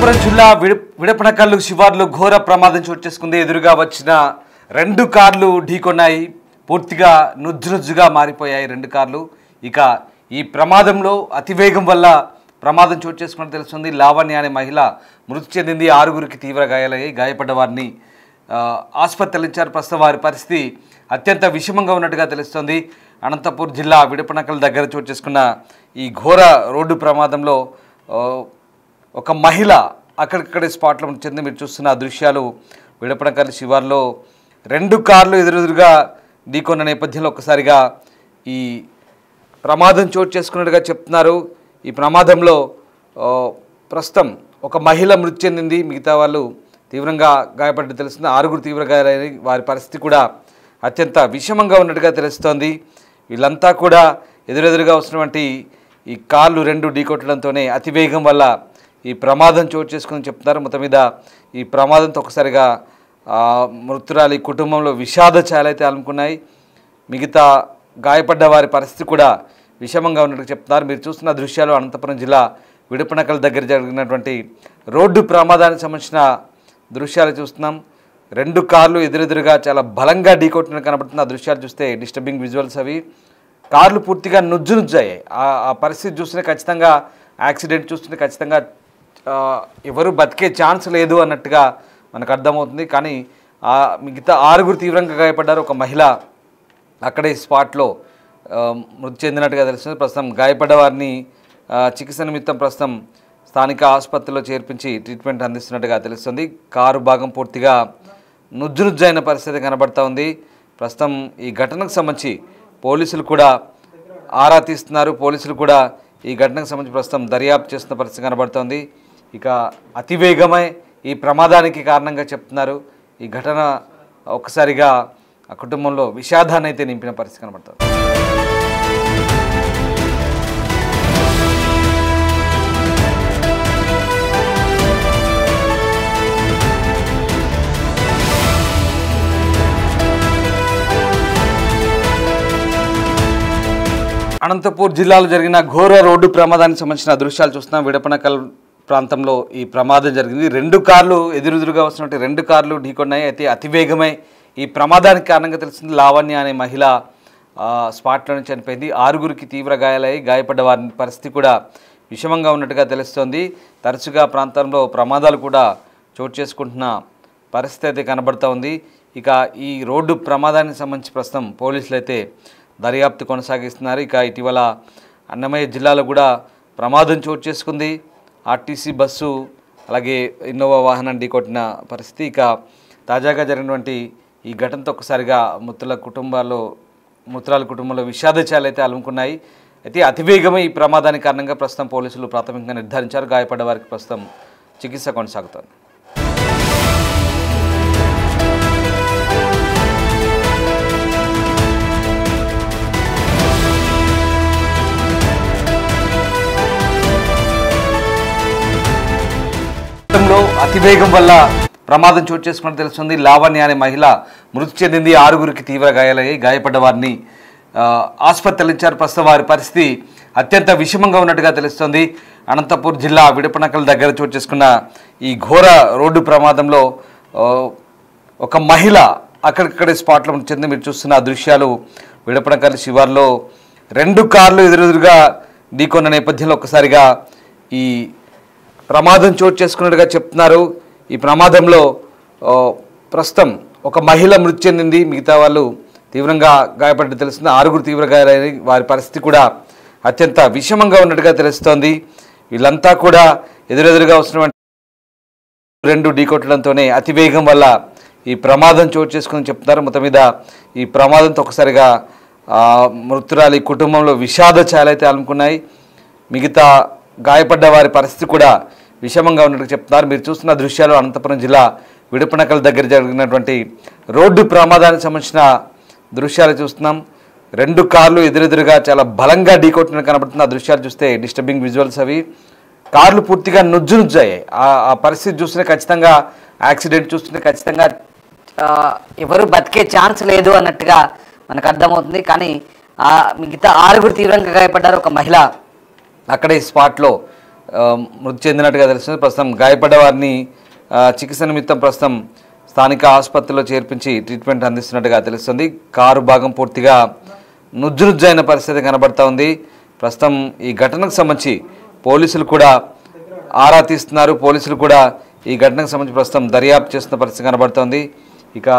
అనంతపురం జిల్లా విడపనకల్లు శివార్లో ఘోర ప్రమాదం చోటు చేసుకుంది. ఎదురుగా వచ్చిన 2 కార్లు ఢీకొన్నాయి. పూర్తిగా నుజ్జునుజ్జుగా మారిపోయాయి 2 కార్లు. ఇక ఈ ప్రమాదంలో అతివేగం వల్ల ప్రమాదం చోటు చేసుకున్నట్టు తెలుస్తుంది. లావణ్య అనే మహిళ మృతి చెందింది. 6గురికి తీవ్ర గాయాలయ్యాయి. గాయపడ్డ వారిని ఆసుపత్రికి ఇచ్చారు. ప్రస్తుతం వారి పరిస్థితి అత్యంత విషమంగా ఉన్నట్టుగా తెలుస్తుంది. అనంతపురం జిల్లా విడపనకల్ దగ్గర చోటు చేసుకున్న ఈ ఘోర రోడ్డు ప్రమాదంలో ఒక మహిళ అక్కడిక్కడే స్పాట్లో చెంది మీరు చూస్తున్న దృశ్యాలు విడపనకల్ శివార్లో 2 కార్లు ఎదురుగా ఢీకొన్న నేపథ్యంలో ఒక్కసారిగా ఈ ప్రమాదం చోటు చేసుకున్నట్టుగా చెప్తున్నారు. ఈ ప్రమాదంలో ప్రస్తుతం ఒక మహిళ మృతి చెందింది. మిగతా వాళ్ళు తీవ్రంగా గాయపడ్డట్టు తెలుస్తుంది. 6గురు తీవ్ర గాయాలైన వారి పరిస్థితి కూడా అత్యంత విషమంగా ఉన్నట్టుగా తెలుస్తోంది. వీళ్ళంతా కూడా ఎదురెదురుగా వస్తున్నటువంటి ఈ కార్లు 2 ఢీకొట్టడంతోనే అతివేగం వల్ల ఈ ప్రమాదం చోటు చేసుకుని చెప్తున్నారు. మొత్తం మీద ఈ ప్రమాదంతో ఒకసారిగా మృతురాలి కుటుంబంలో విషాద ఛాయలైతే అలుముకున్నాయి. మిగతా గాయపడ్డ వారి పరిస్థితి కూడా విషమంగా ఉన్నట్టు చెప్తున్నారు. మీరు చూస్తున్న దృశ్యాలు అనంతపురం జిల్లా విడపనకల్ దగ్గర జరిగినటువంటి రోడ్డు ప్రమాదానికి సంబంధించిన దృశ్యాలు చూస్తున్నాం. 2 కార్లు ఎదురెదురుగా చాలా బలంగా ఢీకొట్టినట్టు కనబడుతుంది. ఆ దృశ్యాలు చూస్తే డిస్టర్బింగ్ విజువల్స్ అవి. కార్లు పూర్తిగా నుజ్జునుజ్జాయి. ఆ పరిస్థితి చూస్తే ఖచ్చితంగా యాక్సిడెంట్ చూస్తుంటే ఖచ్చితంగా ఎవరు బతికే ఛాన్స్ లేదు అన్నట్టుగా మనకు అర్థమవుతుంది. కానీ మిగతా 6గురు తీవ్రంగా గాయపడ్డారు. ఒక మహిళ అక్కడే స్పాట్లో మృతి చెందినట్టుగా తెలుస్తుంది. ప్రస్తుతం గాయపడ్డ వారిని చికిత్స నిమిత్తం ప్రస్తుతం స్థానిక ఆసుపత్రిలో చేర్పించి ట్రీట్మెంట్ అందిస్తున్నట్టుగా తెలుస్తుంది. కారు భాగం పూర్తిగా నుజ్జునుజ్జైన పరిస్థితి కనబడతా ఉంది. ప్రస్తుతం ఈ ఘటనకు సంబంధించి పోలీసులు కూడా ఆరా తీస్తున్నారు. పోలీసులు కూడా ఈ ఘటనకు సంబంధించి ప్రస్తుతం దర్యాప్తు చేస్తున్న పరిస్థితి కనబడుతోంది. ఇక అతివేగమే ఈ ప్రమాదానికి కారణంగా చెప్తున్నారు. ఈ ఘటన ఒక్కసారిగా ఆ కుటుంబంలో విషాదాన్ని అయితే నింపిన పరిస్థితి కనబడుతుంది. అనంతపూర్ జిల్లాలో జరిగిన ఘోర రోడ్డు ప్రమాదానికి సంబంధించిన దృశ్యాలు చూస్తున్నాం. విడపనకల్ ప్రాంతంలో ఈ ప్రమాదం జరిగింది. 2 కార్లు ఎదురుగా వస్తున్నట్టు 2 కార్లు ఢీకొన్నాయి. అయితే అతివేగమై ఈ ప్రమాదానికి కారణంగా తెలిసింది. లావణ్య అనే మహిళ స్పాట్లోనే చనిపోయింది. 6గురికి తీవ్ర గాయాలయ్యాయి. గాయపడ్డ వారి పరిస్థితి కూడా విషమంగా ఉన్నట్టుగా తెలుస్తోంది. తరచుగా ప్రాంతంలో ప్రమాదాలు కూడా చోటు చేసుకుంటున్న పరిస్థితి అయితే కనబడుతూ ఉంది. ఇక ఈ రోడ్డు ప్రమాదానికి సంబంధించి ప్రస్తుతం పోలీసులు అయితే దర్యాప్తు కొనసాగిస్తున్నారు. ఇక ఇటీవల అన్నమయ్య జిల్లాలో కూడా ప్రమాదం చోటు చేసుకుంది. ఆర్టీసీ బస్సు అలాగే ఇన్నోవా వాహనం ఢీకొట్టిన పరిస్థితి. ఇక తాజాగా జరిగినటువంటి ఈ ఘటనతో ఒకసారిగా మృతురాల కుటుంబంలో విషాద ఛాయలు అయితే అలుముకున్నాయి. అయితే అతివేగమే ఈ ప్రమాదానికి కారణంగా ప్రస్తుతం పోలీసులు ప్రాథమికంగా నిర్ధారించారు. గాయపడ్డ వారికి ప్రస్తుతం చికిత్స కొనసాగుతోంది. అతివేగం వల్ల ప్రమాదం చోటు చేసుకున్నట్టు తెలుస్తుంది. లావణ్య అనే మహిళ మృతి చెందింది. 6గురికి తీవ్ర గాయాలయ్యాయి. గాయపడ్డ వారిని ఆసుపత్రికి ఇచ్చారు. ప్రస్తుతం వారి పరిస్థితి అత్యంత విషమంగా ఉన్నట్టుగా తెలుస్తుంది. అనంతపురం జిల్లా విడపనకల్ దగ్గర చోటు చేసుకున్న ఈ ఘోర రోడ్డు ప్రమాదంలో ఒక మహిళ అక్కడిక్కడే స్పాట్లో మృతి చెంది మీరు చూస్తున్న దృశ్యాలు విడపనకల్ శివార్లో 2 కార్లు ఎదురుగా ఢీకొన్న నేపథ్యంలో ఒక్కసారిగా ఈ ప్రమాదం చోటు చేసుకున్నట్టుగా చెప్తున్నారు. ఈ ప్రమాదంలో ప్రస్తుతం ఒక మహిళ మృతి చెందింది. మిగతా వాళ్ళు తీవ్రంగా గాయపడ్డట్టు తెలుస్తుంది. 6గురు తీవ్ర గాయాలైన వారి పరిస్థితి కూడా అత్యంత విషమంగా ఉన్నట్టుగా తెలుస్తోంది. వీళ్ళంతా కూడా ఎదురెదురుగా వస్తున్నటువంటి 2 ఢీకొట్టడంతోనే అతివేగం వల్ల ఈ ప్రమాదం చోటు చేసుకుని చెప్తున్నారు. మొత్తం మీద ఈ ప్రమాదంతో ఒకసారిగా మృతురాలి కుటుంబంలో విషాద ఛాయలైతే అలుముకున్నాయి. మిగతా గాయపడ్డ వారి పరిస్థితి కూడా విషమంగా ఉన్నట్టు చెప్తున్నారు. మీరు చూస్తున్న దృశ్యాలు అనంతపురం జిల్లా విడపనకల్ దగ్గర జరిగినటువంటి రోడ్డు ప్రమాదానికి సంబంధించిన దృశ్యాలు చూస్తున్నాం. 2 కార్లు ఎదురెదురుగా చాలా బలంగా ఢీకొట్టినట్టు కనబడుతుంది. ఆ దృశ్యాలు చూస్తే డిస్టర్బింగ్ విజువల్స్ అవి. కార్లు పూర్తిగా నుజ్జునుజ్జాయి. ఆ పరిస్థితి చూస్తే ఖచ్చితంగా యాక్సిడెంట్ చూస్తుంటే ఖచ్చితంగా ఎవరు బతికే ఛాన్స్ లేదు అన్నట్టుగా మనకు అర్థమవుతుంది. కానీ మిగతా 6గురు తీవ్రంగా గాయపడ్డారు. ఒక మహిళ అక్కడే స్పాట్లో మృతి చెందినట్టుగా తెలుస్తుంది. ప్రస్తుతం గాయపడ్డ వారిని చికిత్స నిమిత్తం ప్రస్తుతం స్థానిక ఆసుపత్రిలో చేర్పించి ట్రీట్మెంట్ అందిస్తున్నట్టుగా తెలుస్తుంది. కారు భాగం పూర్తిగా నుజ్జునుజ్జైన పరిస్థితి కనబడతా ఉంది. ప్రస్తుతం ఈ ఘటనకు సంబంధించి పోలీసులు కూడా ఆరా తీస్తున్నారు. పోలీసులు కూడా ఈ ఘటనకు సంబంధించి ప్రస్తుతం దర్యాప్తు చేస్తున్న పరిస్థితి కనబడుతోంది. ఇక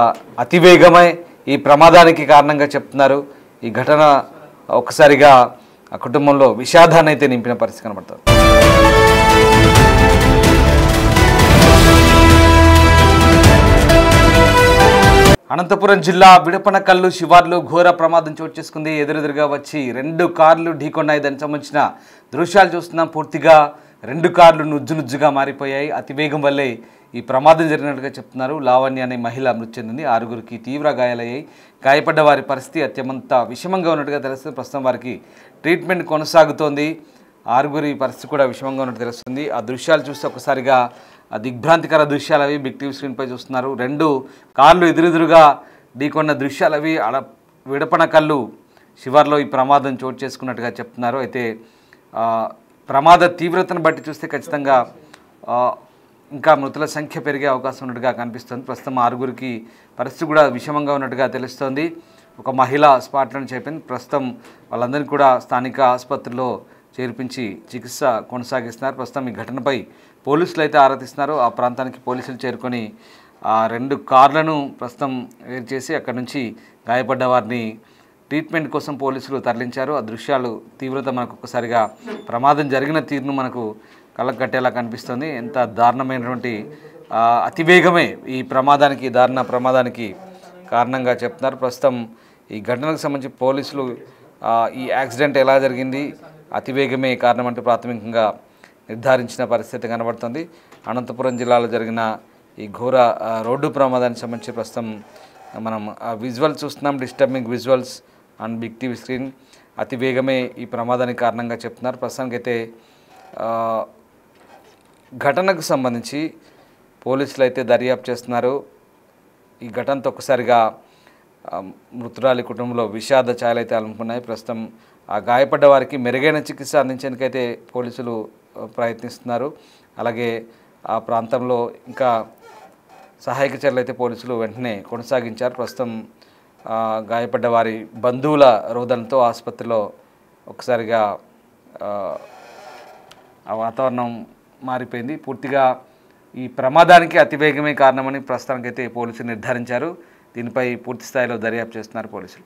అతివేగమే ఈ ప్రమాదానికి కారణంగా చెప్తున్నారు. ఈ ఘటన ఒక్కసారిగా ఆ కుటుంబంలో విషాదాన్ని అయితే నింపిన పరిస్థితి కనబడుతుంది. అనంతపురం జిల్లా విడపనకల్లు శివార్లో ఘోర ప్రమాదం చోటు చేసుకుంది. ఎదురెదురుగా వచ్చి 2 కార్లు ఢీకొన్నాయి. దానికి సంబంధించిన దృశ్యాలు చూస్తున్నాం. పూర్తిగా 2 కార్లు నుజ్జునుజ్జుగా మారిపోయాయి. అతివేగం వల్లే ఈ ప్రమాదం జరిగినట్టుగా చెప్తున్నారు. లావణ్య అనే మహిళ మృతి చెందింది. 6గురికి తీవ్ర గాయాలయ్యాయి. గాయపడ్డ వారి పరిస్థితి అత్యంత విషమంగా ఉన్నట్టుగా తెలుస్తుంది. ప్రస్తుతం వారికి ట్రీట్మెంట్ కొనసాగుతోంది. 6గురి పరిస్థితి కూడా విషమంగా ఉన్నట్టు తెలుస్తుంది. ఆ దృశ్యాలు చూస్తే ఒక్కసారిగా దిగ్భ్రాంతికర దృశ్యాలు అవి బిగ్ టీవీ స్క్రీన్పై చూస్తున్నారు. 2 కార్లు ఎదురెదురుగా ఢీకొన్న దృశ్యాలు అవి విడపనకల్లు శివార్లో ఈ ప్రమాదం చోటు చేసుకున్నట్టుగా చెప్తున్నారు. అయితే ప్రమాద తీవ్రతను బట్టి చూస్తే ఖచ్చితంగా ఇంకా మృతుల సంఖ్య పెరిగే అవకాశం ఉన్నట్టుగా కనిపిస్తుంది. ప్రస్తుతం 6గురికి పరిస్థితి కూడా విషమంగా ఉన్నట్టుగా తెలుస్తోంది. ఒక మహిళ స్పాట్లను చేపింది. ప్రస్తుతం వాళ్ళందరినీ కూడా స్థానిక ఆసుపత్రిలో చేర్పించి చికిత్స కొనసాగిస్తున్నారు. ప్రస్తుతం ఈ ఘటనపై పోలీసులు అయితే ఆరాధిస్తున్నారు. ఆ ప్రాంతానికి పోలీసులు చేరుకొని 2 కార్లను ప్రస్తుతం వేరు చేసి అక్కడి నుంచి గాయపడ్డ వారిని ట్రీట్మెంట్ కోసం పోలీసులు తరలించారు. ఆ దృశ్యాలు తీవ్రత మనకు ఒక్కసారిగా ప్రమాదం జరిగిన తీరును మనకు కళ్ళకు కట్టేలా కనిపిస్తుంది. ఎంత దారుణమైనటువంటి అతివేగమే ఈ దారుణ ప్రమాదానికి కారణంగా చెప్తున్నారు. ప్రస్తుతం ఈ ఘటనకు సంబంధించి పోలీసులు ఈ యాక్సిడెంట్ ఎలా జరిగింది, అతివేగమే కారణమంటూ ప్రాథమికంగా నిర్ధారించిన పరిస్థితి కనబడుతుంది. అనంతపురం జిల్లాలో జరిగిన ఈ ఘోర రోడ్డు ప్రమాదానికి సంబంధించి ప్రస్తుతం మనం విజువల్స్ చూస్తున్నాం. Disturbing visuals on big TV screen. అతివేగమే ఈ ప్రమాదానికి కారణంగా చెప్తున్నారు. ప్రస్తుతానికైతే ఘటనకు సంబంధించి పోలీసులు అయితే దర్యాప్తు చేస్తున్నారు. ఈ ఘటనతో ఒక్కసారిగా మృతురాలి కుటుంబంలో విషాద ఛాయలు అయితే అలుముకున్నాయి. ప్రస్తుతం ఆ గాయపడ్డ వారికి మెరుగైన చికిత్స అందించేందుకైతే పోలీసులు ప్రయత్నిస్తున్నారు. అలాగే ఆ ప్రాంతంలో ఇంకా సహాయక చర్యలు అయితే పోలీసులు వెంటనే కొనసాగించారు. ప్రస్తుతం గాయపడ్డ వారి బంధువుల రోదనతో ఆసుపత్రిలో ఒకసారిగా ఆ వాతావరణం మారిపోయింది. పూర్తిగా ఈ ప్రమాదానికి అతివేగమే కారణమని ప్రస్తుతానికైతే పోలీసులు నిర్ధారించారు. దీనిపై పూర్తి స్థాయిలో దర్యాప్తు చేస్తున్నారు పోలీసులు.